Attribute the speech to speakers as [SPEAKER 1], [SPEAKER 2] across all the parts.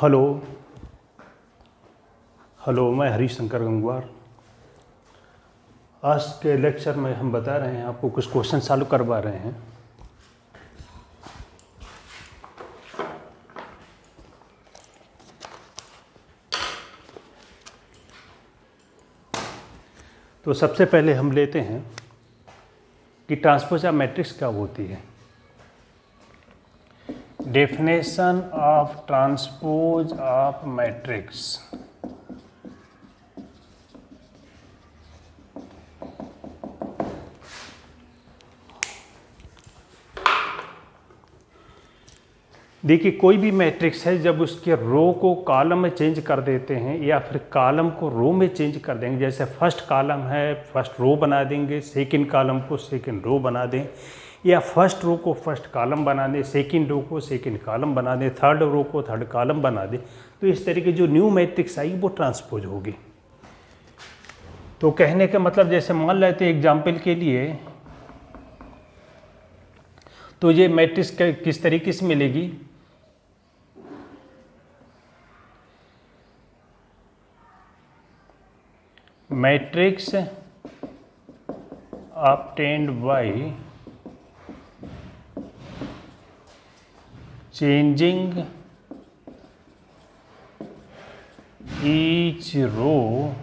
[SPEAKER 1] Hello hello, मैं हरीश शंकर गंगवार। आज के लेक्चर में हम बता रहे हैं, आपको कुछ क्वेश्चन सॉल्व करवा रहे हैं। तो सबसे पहले हम लेते हैं कि ट्रांसपोज ऑफ मैट्रिक्स क्या होती है। Definition of transpose of matrix. देखिए, कोई भी मैट्रिक्स है, जब उसके रो को कॉलम में चेंज कर देते हैं या फिर कॉलम को रो में चेंज कर देंगे, जैसे फर्स्ट कॉलम है फर्स्ट रो बना देंगे, सेकंड कॉलम को सेकंड रो बना दें, या फर्स्ट रो को फर्स्ट कॉलम बना दें, सेकंड रो को सेकंड कॉलम बना दें, थर्ड रो को थर्ड कॉलम बना दें, तो इस तरीके जो न्यू मैट्रिक्स आई वो ट्रांसपोज होगी। तो कहने का मतलब, जैसे मान लेते हैं एग्जाम्पल के लिए, तो ये मैट्रिक्स किस तरीके से मिलेगी। Matrix obtained by changing each row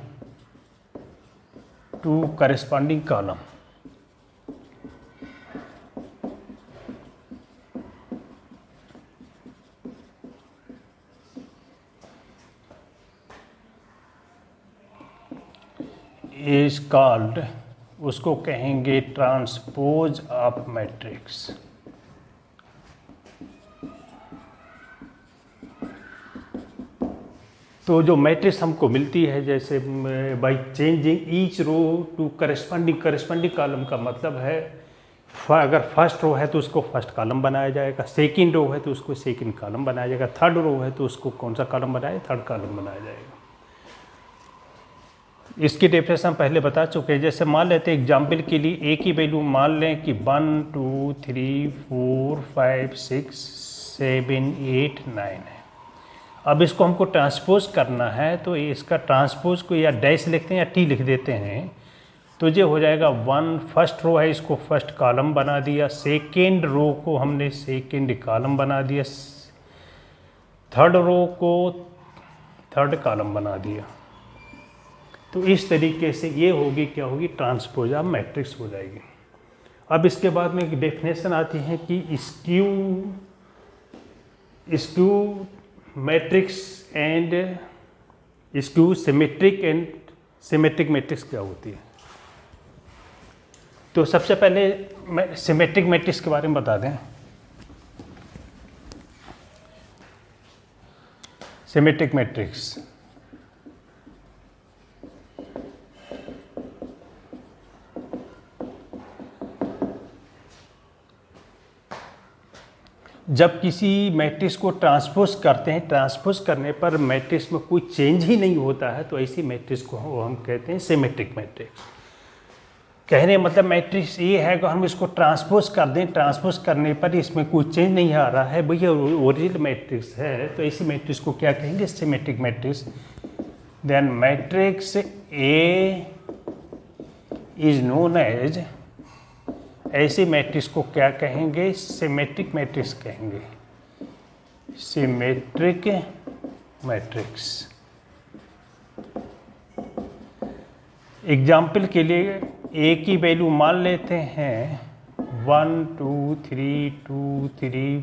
[SPEAKER 1] to corresponding column। Is called, उसको कहेंगे ट्रांसपोज ऑफ मैट्रिक्स। तो जो मैट्रिक्स हमको मिलती है, जैसे by changing each row to corresponding column का मतलब है, अगर फर्स्ट रो है तो उसको फर्स्ट कॉलम बनाया जाएगा, सेकंड रो है तो उसको सेकंड कॉलम बनाया जाएगा, थर्ड रो है तो उसको कौन सा कॉलम बनाया, थर्ड कॉलम बनाया जाएगा। इसकी डेफिनेशन पहले बता चुके हैं। जैसे मान लेते हैं एग्जाम्पल के लिए, ए की वैल्यू मान लें कि 1 2 3 4 5 6 7 8 9 है। अब इसको हमको ट्रांसपोज करना है, तो इसका ट्रांसपोज को या डैश लिखते हैं या टी लिख देते हैं, तो ये हो जाएगा 1 फर्स्ट रो है, इसको फर्स्ट कॉलम बना दिया, सेकेंड रो को हमने सेकेंड कॉलम बना दिया, थर्ड रो को थर्ड कॉलम बना दिया। तो इस तरीके से ये होगी, क्या होगी, ट्रांसपोज ऑफ मैट्रिक्स हो जाएगी। अब इसके बाद में एक डेफिनेशन आती है कि skew matrix and skew symmetric and symmetric matrix क्या होती है। तो सबसे पहले सिमेट्रिक मैट्रिक्स के बारे में बता दें। सिमेट्रिक मैट्रिक्स जब किसी मैट्रिक्स को ट्रांसपोज करते हैं, ट्रांसपोज करने पर मैट्रिक्स में कोई चेंज ही नहीं होता है, तो ऐसी मैट्रिक्स को हम कहते हैं सिमेट्रिक मैट्रिक्स। कहने मतलब मैट्रिक्स ये है कि हम इसको ट्रांसपोज कर दें, ट्रांसपोज करने पर इसमें कोई चेंज नहीं आ रहा है, भैया ओरिजिनल मैट्रिक्स है, तो ऐसी मैट्रिक्स को क्या कहेंगे, symmetric matrix. Then matrix A is known as, ऐसे मैट्रिक्स को क्या कहेंगे, सिमेट्रिक मैट्रिक्स कहेंगे, सिमेट्रिक मैट्रिक्स। एग्जाम्पल के लिए ए की वैल्यू मान लेते हैं 1 2 3 2 3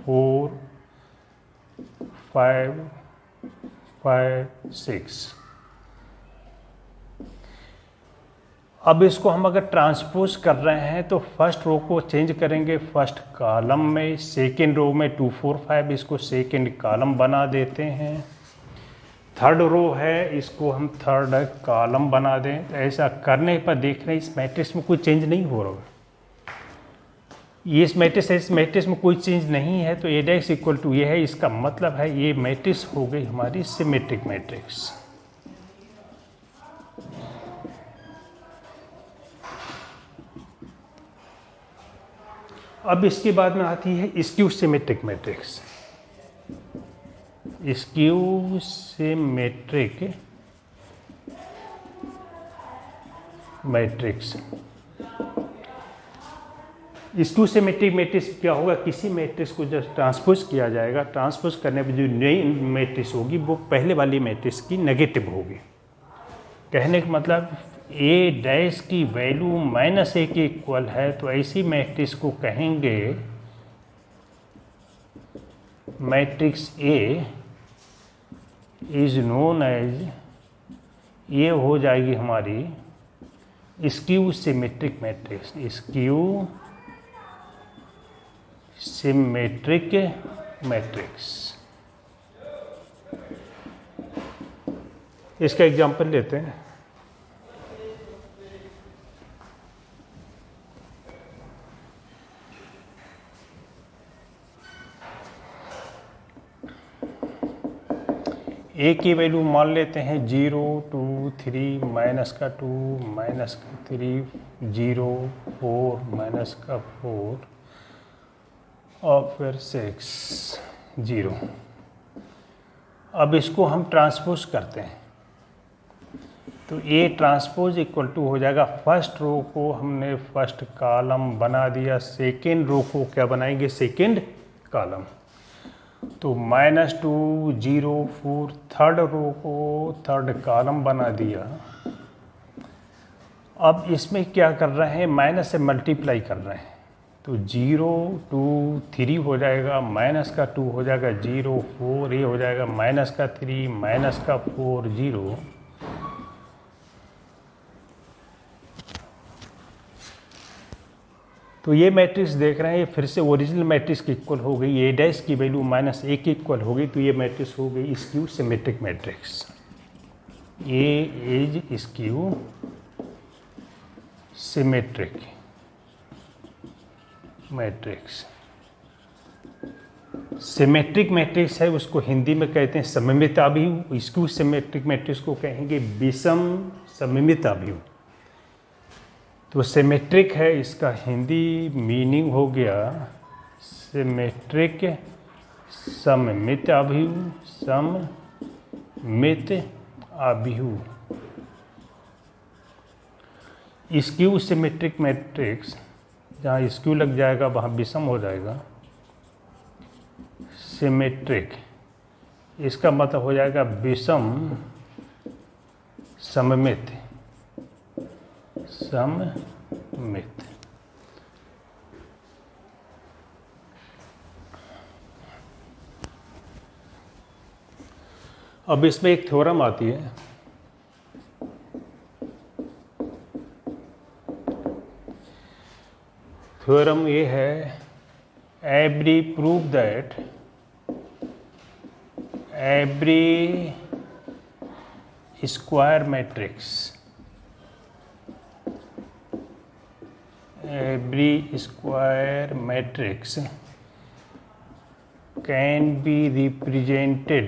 [SPEAKER 1] 4 5 5 6। अब इसको हम अगर ट्रांसपोज कर रहे हैं तो फर्स्ट रो को चेंज करेंगे फर्स्ट कॉलम में, सेकंड रो में 2 4 5 इसको सेकंड कॉलम बना देते हैं, थर्ड रो है इसको हम थर्ड कॉलम बना दें। ऐसा करने पर देख रहे हैं इस मैट्रिक्स में कोई चेंज नहीं हो रहा है। ये इस मैट्रिक्स में कोई चेंज नहीं है, तो ए डैश इक्वल टू ये है, इसका मतलब है ये मैट्रिक्स हो गई हमारी सिमेट्रिक मैट्रिक्स। अब इसके बाद में आती है skew symmetric matrix. Skew symmetric matrix. Skew symmetric matrix क्या होगा, किसी मैट्रिक्स को जब ट्रांसपोज किया जाएगा, ट्रांसपोज करने पर जो नई मैट्रिक्स होगी वो पहले वाली मैट्रिक्स की नेगेटिव होगी। कहने का मतलब ए डैश की वैल्यू -a के इक्वल है, तो ऐसी मैट्रिक्स को कहेंगे matrix A is known as, ये हो जाएगी हमारी skew symmetric matrix. Skew symmetric matrix. इसका एग्जांपल लेते हैं। ए की वैल्यू मान लेते हैं 0 2 3 -2 -3 0 4 -4 और फिर 6 0। अब इसको हम ट्रांसपोज करते हैं तो ए ट्रांसपोज इक्वल टू हो जाएगा, फर्स्ट रो को हमने फर्स्ट कॉलम बना दिया, सेकेंड रो को क्या बनाएंगे, सेकेंड कॉलम। तो -2 0 4 थर्ड रो को थर्ड कॉलम बना दिया। अब इसमें क्या कर रहे हैं, माइनस से मल्टीप्लाई कर रहे हैं, तो 0 2 3 हो जाएगा, -2 हो जाएगा 0 4, ये हो जाएगा -3 -4 0। तो ये मैट्रिक्स देख रहे हैं, ये फिर से ओरिजिनल मैट्रिक्स की इक्वल हो गई, ए डैश की वैल्यू -a की इक्वल हो गई, तो ये मैट्रिक्स हो गई skew symmetric matrix. A is skew symmetric matrix. Symmetric matrix है, उसको हिंदी में कहते हैं सममित अभिव्यु। स्क्यू सिमेट्रिक मैट्रिक्स को कहेंगे विषम सममित अभिव्यु। तो सिमेट्रिक है, इसका हिंदी मीनिंग हो गया सिमेट्रिक सममित अभिव्यु, सममित अभिव्यु। स्क्यू सिमेट्रिक मैट्रिक्स, जहाँ स्क्यू लग जाएगा वहाँ विषम हो जाएगा। सिमेट्रिक, इसका मतलब हो जाएगा विषम सममित, सममित। अब इसमें एक थ्योरम आती है, थ्योरम ये है, every prove that every square matrix, every square matrix can be represented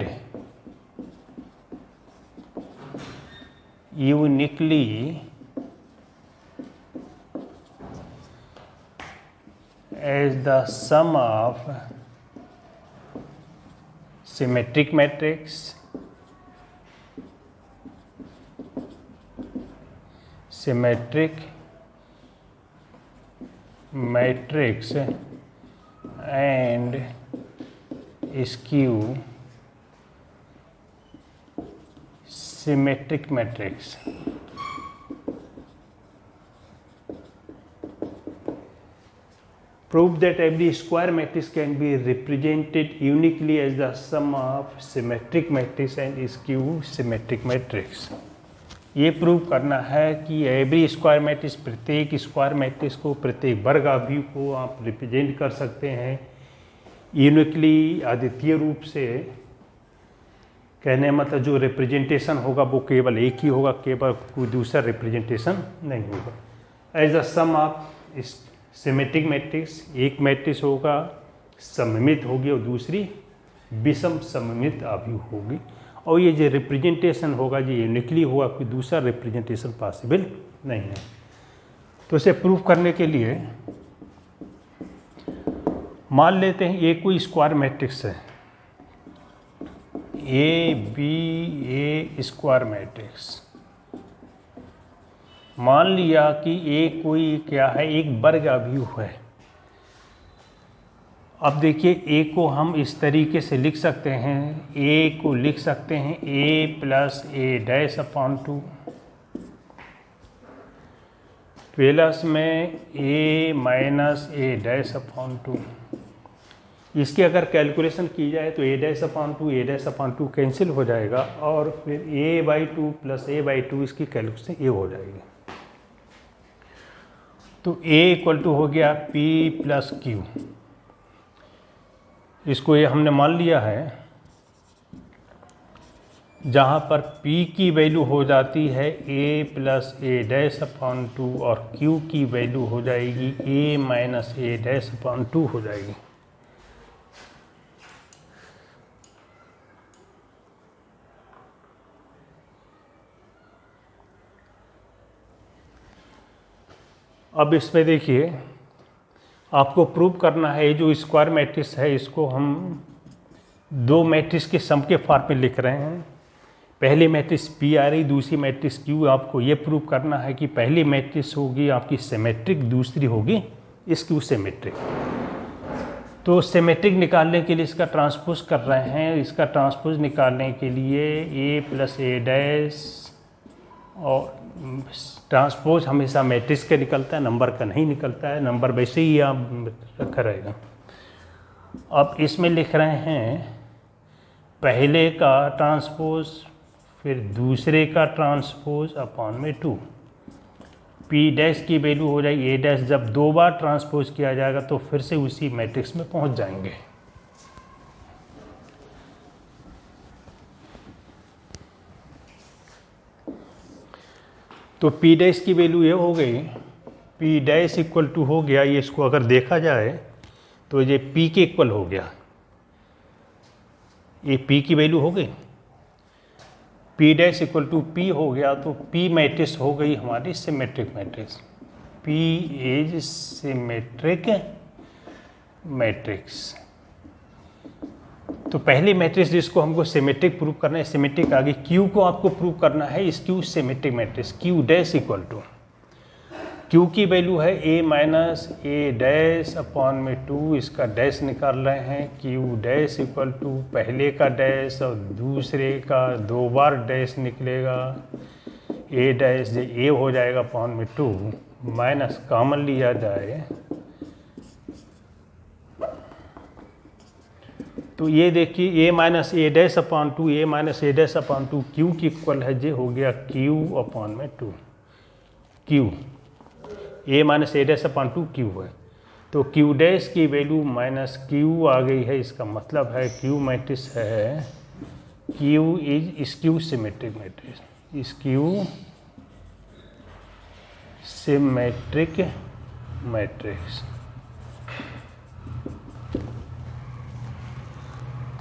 [SPEAKER 1] uniquely as the sum of symmetric matrix, symmetric matrix and skew symmetric matrix। Prove that every square matrix can be represented uniquely as the sum of symmetric matrix and skew symmetric matrix। ये prove करना है कि every square matrix, प्रत्येक square matrix को, प्रत्येक वर्ग अभिव्यक्ति को आप रिप्रेजेंट कर सकते हैं यूनिकली, अद्वितीय रूप से। कहने मतलब जो रिप्रेजेंटेशन होगा वो केवल एक ही होगा, केवल कोई दूसरा रिप्रेजेंटेशन नहीं होगा। As the sum of symmetric matrix, एक मैट्रिक्स होगा सममित होगी और दूसरी विषम सममित अभिव्यक्ति होगी, और ये जो रिप्रेजेंटेशन होगा ये यूनिकली होगा, कोई दूसरा रिप्रेजेंटेशन पॉसिबल नहीं है। तो इसे प्रूफ करने के लिए मान लेते हैं ये कोई स्क्वायर मैट्रिक्स है, A B A square matrix. मान लिया कि ए कोई क्या है, एक वर्ग अवयव है। अब देखिए ए को हम इस तरीके से लिख सकते हैं, ए को लिख सकते हैं ए प्लस ए डैश अपॉन 2 प्लस में ए माइनस ए डैश अपॉन 2। इसकी अगर कैलकुलेशन की जाए तो ए डैश अपॉन 2 ए डैश अपॉन 2 कैंसिल हो जाएगा और फिर ए बाई 2 प्लस ए बाई 2 इसकी कैलकुलेशन ए हो जाएगी। तो ए इक्वल टू हो गया पी प्लस क्यू। इसको ये हमने मान लिया है, जहाँ पर p की वैल्यू हो जाती है a plus A dash upon 2 और q की वैल्यू हो जाएगी a minus A dash upon 2 हो जाएगी। अब इसमें देखिए आपको प्रूव करना है, जो स्क्वायर मैट्रिक्स है इसको हम दो मैट्रिक्स के सम के फॉर्म में लिख रहे हैं। पहली मैट्रिक्स P आ रही, दूसरी मैट्रिक्स Q। आपको ये प्रूव करना है कि पहली मैट्रिक्स होगी आपकी सिमेट्रिक, दूसरी होगी इसकी सिमेट्रिक। तो सिमेट्रिक निकालने के लिए इसका ट्रांसपोज कर रहे हैं। इसका ट्रांसपोज निकालने के लिए a प्लस ए डैश, और ट्रांसपोज हमेशा मैट्रिक्स का निकलता है, नंबर का नहीं निकलता है, नंबर वैसे ही आप रखा रहेगा। अब इसमें लिख रहे हैं पहले का ट्रांसपोज फिर दूसरे का ट्रांसपोज अपॉन में 2। पी डैश की वैल्यू हो जाएगी ए डैश। जब दो बार ट्रांसपोज किया जाएगा तो फिर से उसी मैट्रिक्स में पहुंच जाएंगे। तो पी डैश की वैल्यू ये हो गई, पी डैश इक्वल टू हो गया, ये इसको अगर देखा जाए तो ये पी के इक्वल हो गया, ये पी की वैल्यू हो गई, P dash equal to P हो गया। तो पी मैट्रिक्स हो गई हमारी symmetric matrix. P is symmetric matrix. तो पहली मैट्रिक्स जिसको हमको सिमेट्रिक प्रूव करना है, सिमेट्रिक आ गई। क्यू को आपको प्रूव करना है, इस Q symmetric matrix Q dash equal to, Q की वैल्यू है A minus A dash upon में 2। इसका डैश निकाल रहे हैं, क्यू डैश इक्वल टू पहले का डैश और दूसरे का दो बार डैश निकलेगा, ए डैश ए हो जाएगा अपॉन में 2 माइनस कॉमन लिया जाए तो ये देखिए ए minus A dash upon 2, A minus A dash upon 2 Q की इक्वल है, जो हो गया क्यू अपॉन में 2। Q A minus A dash upon 2 Q है, तो क्यू डैश की वैल्यू माइनस क्यू आ गई है। इसका मतलब है क्यू मैट्रिक्स है, Q is skew symmetric matrix, skew symmetric matrix.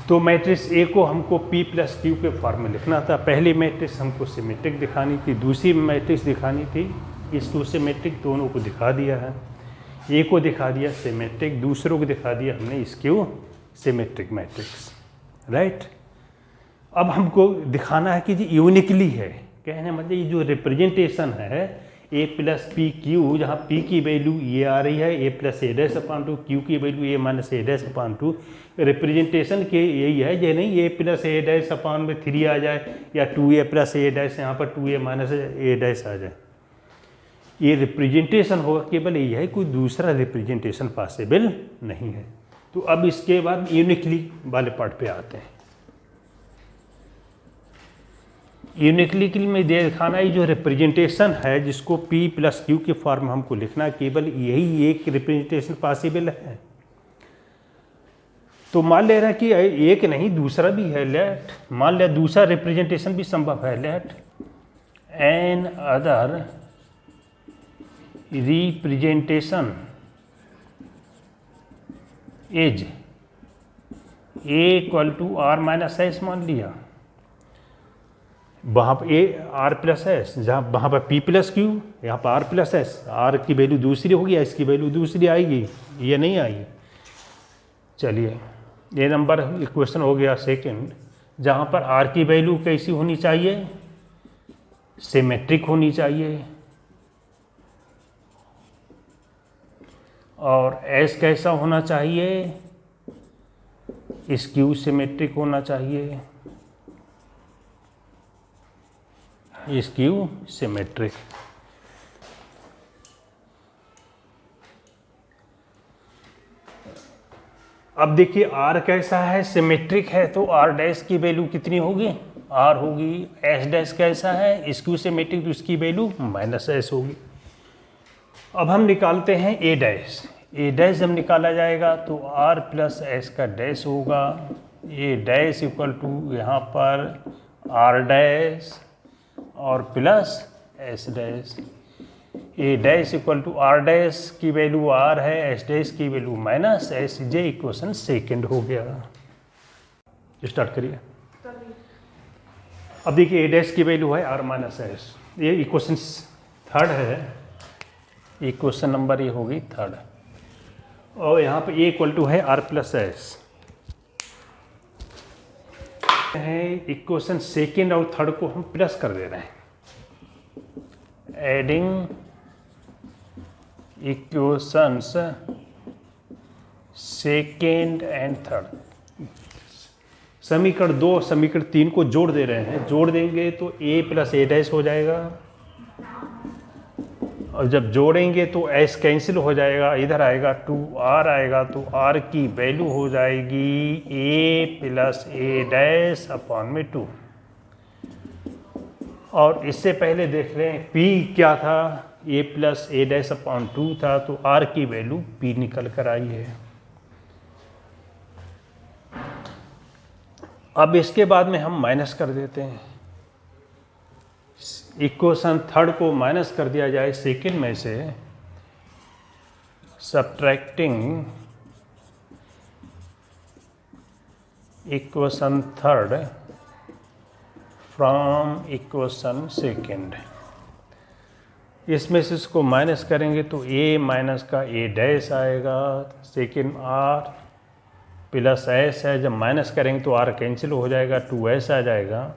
[SPEAKER 1] तो मैट्रिक्स ए को हमको P प्लस क्यू के फॉर्म में लिखना था। पहली मैट्रिक्स हमको सिमेट्रिक दिखानी थी, दूसरी मैट्रिक्स दिखानी थी इस टू सिमेट्रिक। दोनों को दिखा दिया है, ए को दिखा दिया सिमेट्रिक, दूसरों को दिखा दिया हमने इसक्यू सिमेट्रिक मैट्रिक्स, राइट। अब हमको दिखाना है कि ये यूनिकली है, कहने मतलब ये जो रिप्रेजेंटेशन है ए प्लस पी क्यू, जहाँ पी की वैल्यू ये आ रही है ए प्लस ए डैश अपॉन 2, क्यू की value A minus A dash upon 2, representation के यही है। ये नहीं ए प्लस ए डैश अपॉन में 3 आ जाए या 2a प्लस ए डैश यहाँ पर 2a माइनस ए डैश आ जाए। ये रिप्रेजेंटेशन होगा, केवल यही है, कोई दूसरा रिप्रेजेंटेशन पॉसिबल नहीं है। तो अब इसके बाद यूनिकली वाले पार्ट पे आते हैं। यूनिकली में दिखाना है जो रिप्रेजेंटेशन है जिसको P प्लस क्यू के फॉर्म में हमको लिखना है, केवल यही एक रिप्रेजेंटेशन पॉसिबल है। तो मान ले रहा है कि एक नहीं दूसरा भी है, लेट मान लिया दूसरा रिप्रेजेंटेशन भी संभव है, let another representation is A equal to R minus S मान लिया, वहाँ पर ए आर प्लस एस, जहाँ वहाँ पर पी प्लस क्यू, यहाँ पर आर प्लस एस। आर की वैल्यू दूसरी होगी, एस की वैल्यू दूसरी आएगी, ये नहीं आएगी। चलिए ये नंबर इक्वेशन हो गया सेकंड। जहाँ पर आर की वैल्यू कैसी होनी चाहिए, सिमेट्रिक होनी चाहिए, और एस कैसा होना चाहिए, स्क्यू सिमेट्रिक होना चाहिए, स्क्यू सिमेट्रिक। अब देखिए आर कैसा है, सिमेट्रिक है, तो आर डैश की वैल्यू कितनी होगी, आर होगी। एस डैश कैसा है, स्क्यू सिमेट्रिक, तो इसकी वैल्यू माइनस एस होगी। अब हम निकालते हैं ए डैश। ए डैश जब निकाला जाएगा तो आर प्लस एस का डैश होगा। ए डैश इक्वल टू यहाँ पर आर डैश और plus S dash. A dash equal to R dash की वैल्यू आर है, एस डैश की वैल्यू माइनस एस, जे इक्वेशन सेकेंड हो गया। स्टार्ट करिए। अब देखिए ए डैश की वैल्यू है आर माइनस एस, ये इक्वेशन थर्ड है, इक्वेशन नंबर ये होगी थर्ड। और यहाँ पे ए इक्वल टू है आर प्लस एस है, इक्वेशन सेकेंड और थर्ड को हम प्लस कर दे रहे हैं। Adding equations second and third, समीकरण 2 समीकरण 3 को जोड़ दे रहे हैं। जोड़ देंगे तो a प्लस ए डैश हो जाएगा, और जब जोड़ेंगे तो s कैंसिल हो जाएगा, इधर आएगा 2r आएगा, तो r की वैल्यू हो जाएगी a plus A dash upon में 2। और इससे पहले देख रहे हैं p क्या था, a plus A dash upon 2 था, तो r की वैल्यू p निकल कर आई है। अब इसके बाद में हम माइनस कर देते हैं, इक्वेशन थर्ड को माइनस कर दिया जाए सेकेंड में से, subtracting equation third from equation second. इसमें से इसको माइनस करेंगे तो a माइनस का a डैश आएगा, सेकेंड r प्लस s है, जब माइनस करेंगे तो r कैंसिल हो जाएगा, 2s आ जाएगा,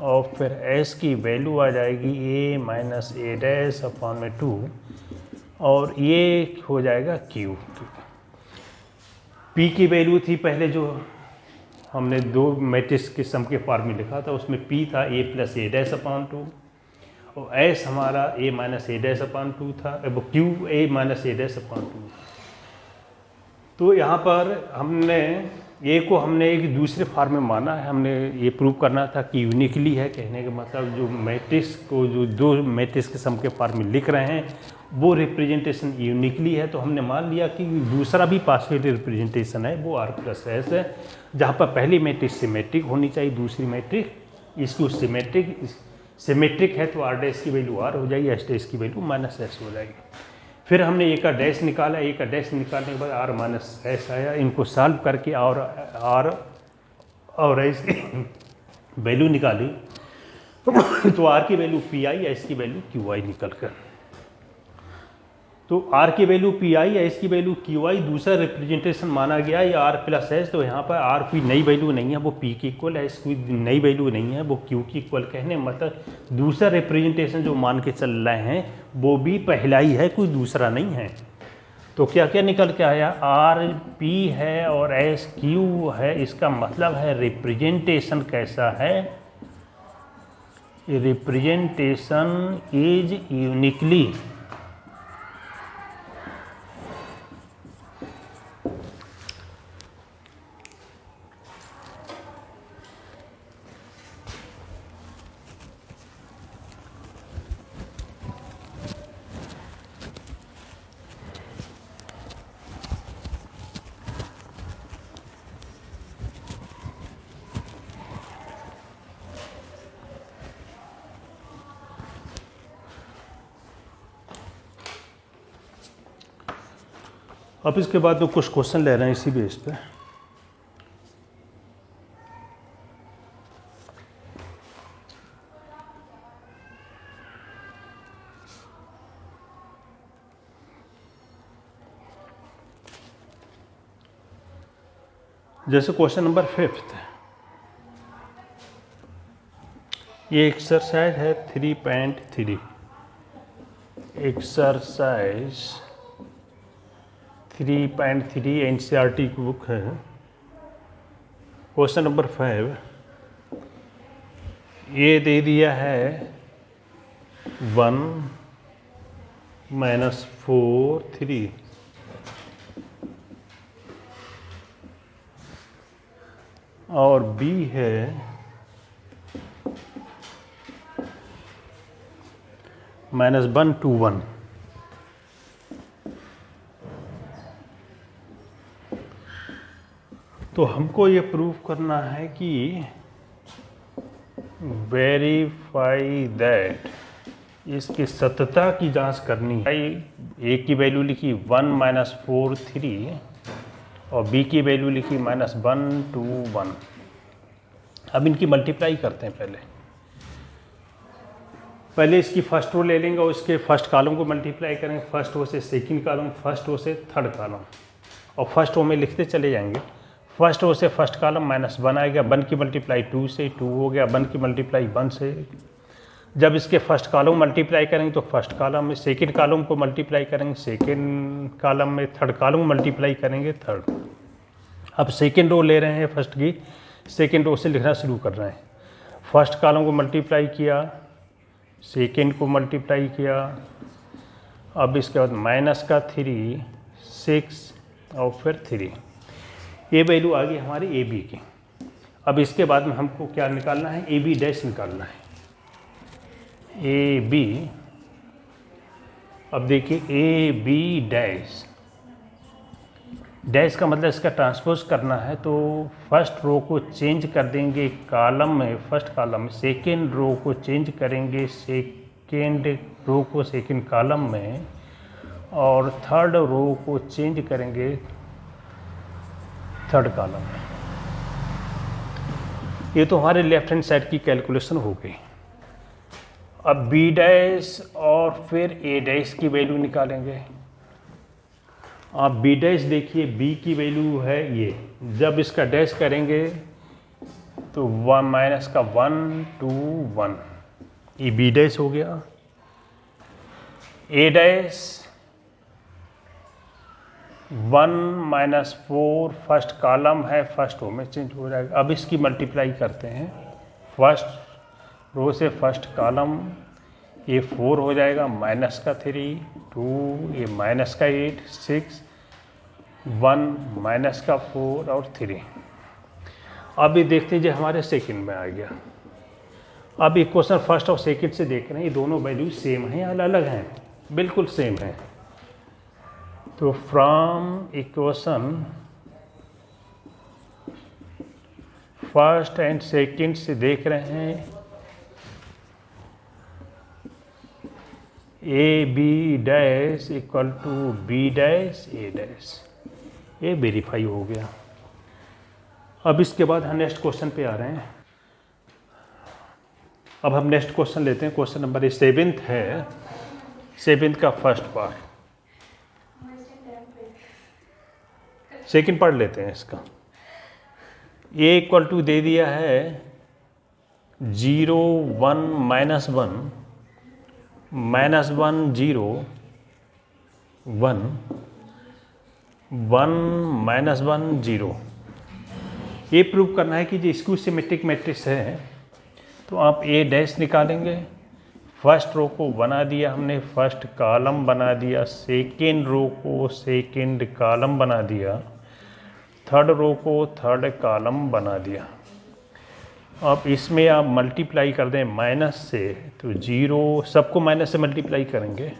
[SPEAKER 1] और फिर s की वैल्यू आ जाएगी a minus A dash upon में 2, और ये हो जाएगा q। p की वैल्यू थी पहले जो हमने दो मैट्रिक्स के सम के फॉर्म में लिखा था, उसमें p था a plus A dash upon 2, और s हमारा a minus A dash upon 2 था, अब q a minus A dash upon 2। तो यहाँ पर हमने ए को हमने एक दूसरे फॉर्म में माना है, हमने ये प्रूव करना था कि यूनिकली है। कहने का मतलब जो मैट्रिक्स को जो दो मैट्रिक्स के सम के फॉर्म में लिख रहे हैं वो रिप्रेजेंटेशन यूनिकली है, तो हमने मान लिया कि दूसरा भी पार्शियल रिप्रेजेंटेशन है वो आर प्लस एस है, जहाँ पर पहली मैट्रिक्स सिमेट्रिक होनी चाहिए, दूसरी मैट्रिक इसको सिमेट्रिक है, तो आर डैश की वैल्यू आर हो जाएगी, एस डैश की वैल्यू माइनस एस हो जाएगी। फिर हमने ए का डैश निकाला, ए का डैश निकालने के बाद आर माइनस एस आया, इनको सॉल्व करके और एस की वैल्यू निकाली तो आर की वैल्यू पी आई, एस की वैल्यू क्यू आई निकल कर, तो आर की वैल्यू पी आई, एस की वैल्यू क्यू आई दूसरा रिप्रेजेंटेशन माना गया, या आर प्लस एस, तो यहाँ पर आर कोई नई वैल्यू नहीं है, वो पी की इक्वल है, एस कोई नई वैल्यू नहीं है, वो क्यू की इक्वल। कहने मतलब दूसरा रिप्रेजेंटेशन जो मान के चल रहे हैं वो भी पहला ही है, कोई दूसरा नहीं है। तो क्या क्या निकल के आया, आर पी है और एस क्यू है, इसका मतलब है रिप्रेजेंटेशन कैसा है, रिप्रेजेंटेशन इज यूनिकली अब इसके बाद तो कुछ क्वेश्चन ले रहे हैं इसी बेस पे। जैसे क्वेश्चन नंबर 5, ये एक्सरसाइज है 3.3, एक्सरसाइज 3.3 एनसीईआरटी की बुक है। क्वेश्चन नंबर 5 ये दे दिया है 1 -4 3 और बी है -1 to 1। तो हमको ये प्रूव करना है कि वेरीफाई दैट, इसकी सत्यता की जांच करनी है। ए की वैल्यू लिखी 1 -4 3 और बी की वैल्यू लिखी -1 to 1। अब इनकी मल्टीप्लाई करते हैं। पहले इसकी फर्स्ट रो ले लेंगे और इसके फर्स्ट कॉलम को मल्टीप्लाई करेंगे। फर्स्ट रो से सेकंड कॉलम, फर्स्ट रो से थर्ड कॉलम, और फर्स्ट रो में लिखते चले जाएंगे। फर्स्ट रो से फर्स्ट कॉलम -1 आएगा, 1 की मल्टीप्लाई 2 से 2 हो गया, 1 की मल्टीप्लाई 1 से। जब इसके फर्स्ट कॉलम मल्टीप्लाई करेंगे तो फर्स्ट कॉलम में, सेकंड कॉलम को मल्टीप्लाई करेंगे सेकंड कॉलम में, थर्ड कॉलम मल्टीप्लाई करेंगे थर्ड। अब सेकंड रो ले रहे हैं फर्स्ट की, सेकंड रो से लिखना शुरू कर रहे हैं। फर्स्ट कॉलम को मल्टीप्लाई किया, सेकंड को मल्टीप्लाई किया, अब इसके बाद -3 6 और फिर 3। ये वैल्यू आ गई हमारी ए बी की। अब इसके बाद में हमको क्या निकालना है, ए बी डैश निकालना है। ए बी, अब देखिए ए बी डैश, डैश का मतलब इसका ट्रांसपोज करना है, तो फर्स्ट रो को चेंज कर देंगे कॉलम में, फर्स्ट कॉलम में, सेकेंड रो को चेंज करेंगे सेकेंड रो को सेकेंड कॉलम में, और थर्ड रो को चेंज करेंगे थर्ड कॉलम में। ये तो हमारे लेफ्ट हैंड साइड की कैलकुलेशन हो गई। अब बी डैश और फिर ए डैश की वैल्यू निकालेंगे। आप बी डैश देखिए, बी की वैल्यू है ये, जब इसका डैश करेंगे तो -1 to 1, ये बी डैश हो गया। ए डैश 1 -4 फर्स्ट कॉलम है, फर्स्ट रो में चेंज हो जाएगा। अब इसकी मल्टीप्लाई करते हैं, फर्स्ट रो से फर्स्ट कॉलम, ये 4 हो जाएगा, -3 2, ये -8 6 1 -4 और 3। अब ये देखते हैं जो हमारे सेकंड में आ गया। अब ये क्वेश्चन फर्स्ट और सेकंड से देख रहे हैं, ये दोनों वैल्यू सेम हैं या अलग हैं? बिल्कुल सेम है। तो from equation first and second से देख रहे हैं, A B dash equal to B dash A dash, ये वेरीफाई हो गया। अब इसके बाद हम नेक्स्ट क्वेश्चन पे आ रहे हैं। अब हम नेक्स्ट क्वेश्चन लेते हैं। क्वेश्चन नंबर 7 है, 7 का फर्स्ट पार्ट, सेकंड पार्ट लेते हैं इसका। ए इक्वल टू दे दिया है 0 1 -1 -1 0 1 1 -1 0। ये प्रूव करना है कि जो स्क्यू सिमेट्रिक मैट्रिक्स है, तो आप ए डैश निकालेंगे। फर्स्ट रो को बना दिया हमने, फर्स्ट कॉलम बना दिया, सेकेंड रो को सेकेंड कॉलम बना दिया, थर्ड रो को थर्ड कॉलम बना दिया। अब इसमें आप मल्टीप्लाई कर दें माइनस से, तो 0 सबको माइनस से मल्टीप्लाई करेंगे,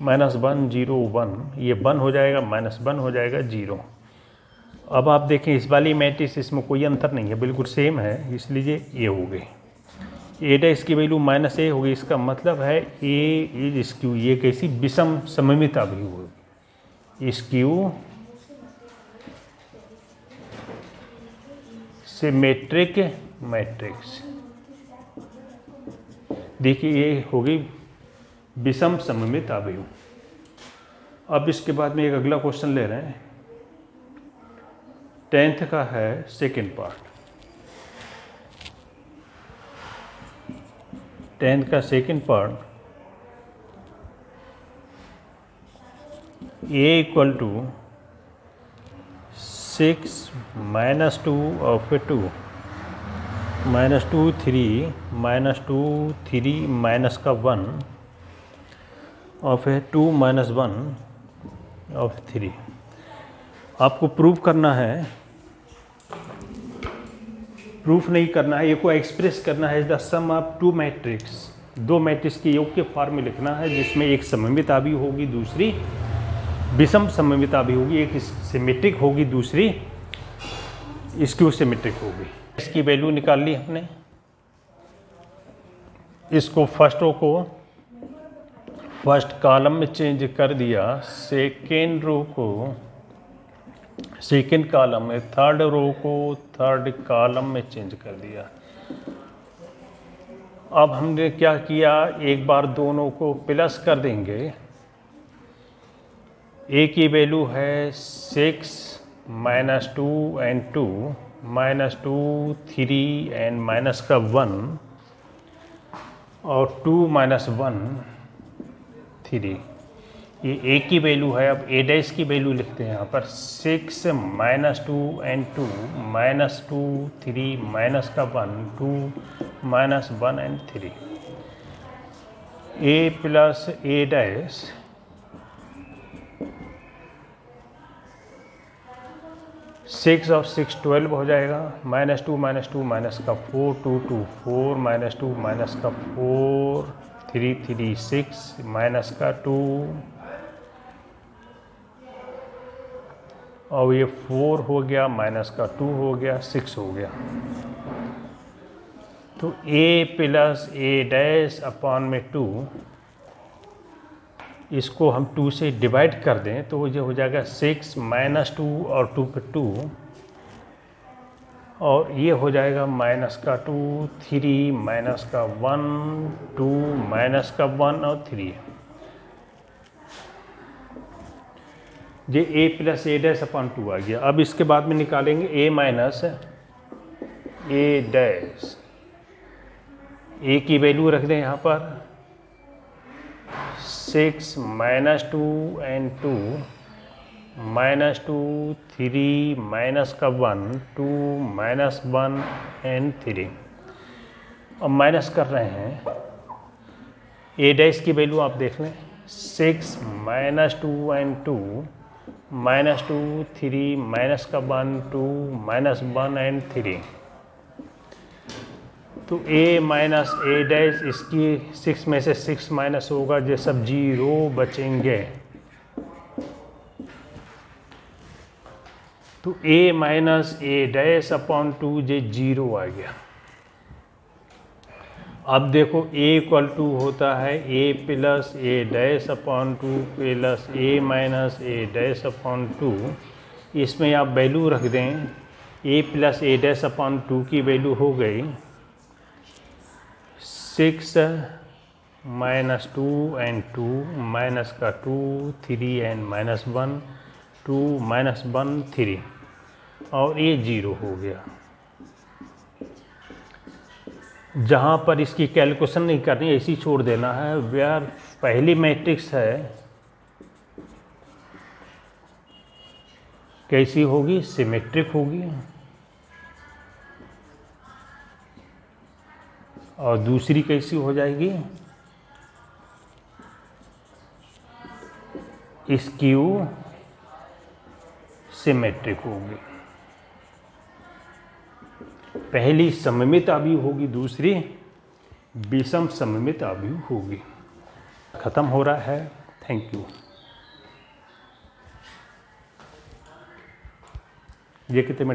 [SPEAKER 1] -1 0 1, ये 1 हो जाएगा, -1 हो जाएगा 0। अब आप देखें इस वाली मैट्रिक्स, इसमें कोई अंतर नहीं है, बिल्कुल सेम है, इसलिए ये हो गई। ए डैश की वैल्यू -a होगी, इसका मतलब है ए इज स्क्यू, ये कैसी विषम सममिता भी होगी, स्क्यू सिमेट्रिक मैट्रिक्स। देखिए ये होगी विषम सममित अवयव। अब इसके बाद में एक अगला क्वेश्चन ले रहे हैं, 10th का है सेकंड पार्ट। 10th का second part a equal to 6 minus 2 और फिर 2 माइनस 2 3 माइनस 2 3 माइनस का 1 और फिर 2 माइनस 1 और 3। आपको प्रूफ करना है, प्रूफ नहीं करना है, ये को एक्सप्रेस करना है the sum of two matrix, दो मैट्रिक्स के योग के फॉर्म में लिखना है, जिसमें एक सममित आवी होगी, दूसरी विषम सममित आवी होगी, एक सिमेट्रिक होगी, दूसरी स्क्यू सिमेट्रिक होगी। इसकी वैल्यू निकाल ली हमने, इसको फर्स्ट रो को फर्स्ट कॉलम में चेंज कर दिया, सेकेंड रो को सेकेंड कॉलम में, थर्ड रो को थर्ड कॉलम में चेंज कर दिया। अब हमने क्या किया, एक बार दोनों को प्लस कर देंगे। ए की वैल्यू है 6 minus 2 and 2 minus 2 3 and minus का 1 और 2 माइनस 1 3। ये ए की वैल्यू है। अब ए डैश की वैल्यू लिखते हैं यहाँ पर 6 माइनस 2 एंड 2 माइनस 2 3 माइनस का 1 2 minus 1 and 3। A plus A dash six और 6 12 हो जाएगा, माइनस 2 माइनस का 4 2 2 4 माइनस 2 माइनस का 4 3 3 6 माइनस का 2 और ये 4 हो गया, माइनस का 2 हो गया, 6 हो गया। तो a plus A dash upon में 2, इसको हम 2 से डिवाइड कर दें तो ये हो जाएगा 6 माइनस 2 और 2 पे 2 और ये हो जाएगा माइनस का 2 3 माइनस का 1 2 माइनस का 1 और 3। ये a plus A dash upon 2 आ गया। अब इसके बाद में निकालेंगे a minus A dash. a की वैल्यू रख दें यहाँ पर 6 माइनस 2 एंड 2 माइनस 2 3 माइनस का 1 2 माइनस 1 एंड 3। अब माइनस कर रहे हैं, a डैश की वैल्यू आप देख लें 6 माइनस 2 एंड 2 माइनस 2 3 माइनस का 1 2 माइनस 1 एंड 3। तो a माइनस ए डैश, इसकी 6 में से 6 माइनस होगा, ये सब 0 बचेंगे। तो a minus A dash upon 2 ये 0 आ गया। अब देखो a इक्वल टू होता है a plus A dash upon 2 plus a minus A dash upon 2। इसमें आप वैल्यू रख दें, a plus A dash upon 2 की वैल्यू हो गई 6 माइनस 2 एंड 2 माइनस का 2 3 एंड माइनस 1 2 माइनस 1 3 और ये 0 हो गया। जहाँ पर इसकी कैलकुलेशन नहीं करनी, ऐसी छोड़ देना है। वेयर पहली मैट्रिक्स है कैसी होगी, सिमेट्रिक होगी, और दूसरी कैसी हो जाएगी, स्क्यू सिमेट्रिक होगी। पहली सममित आव्यूह होगी, दूसरी विषम सममित आव्यूह होगी। खत्म हो रहा है। Thank you. ये कितने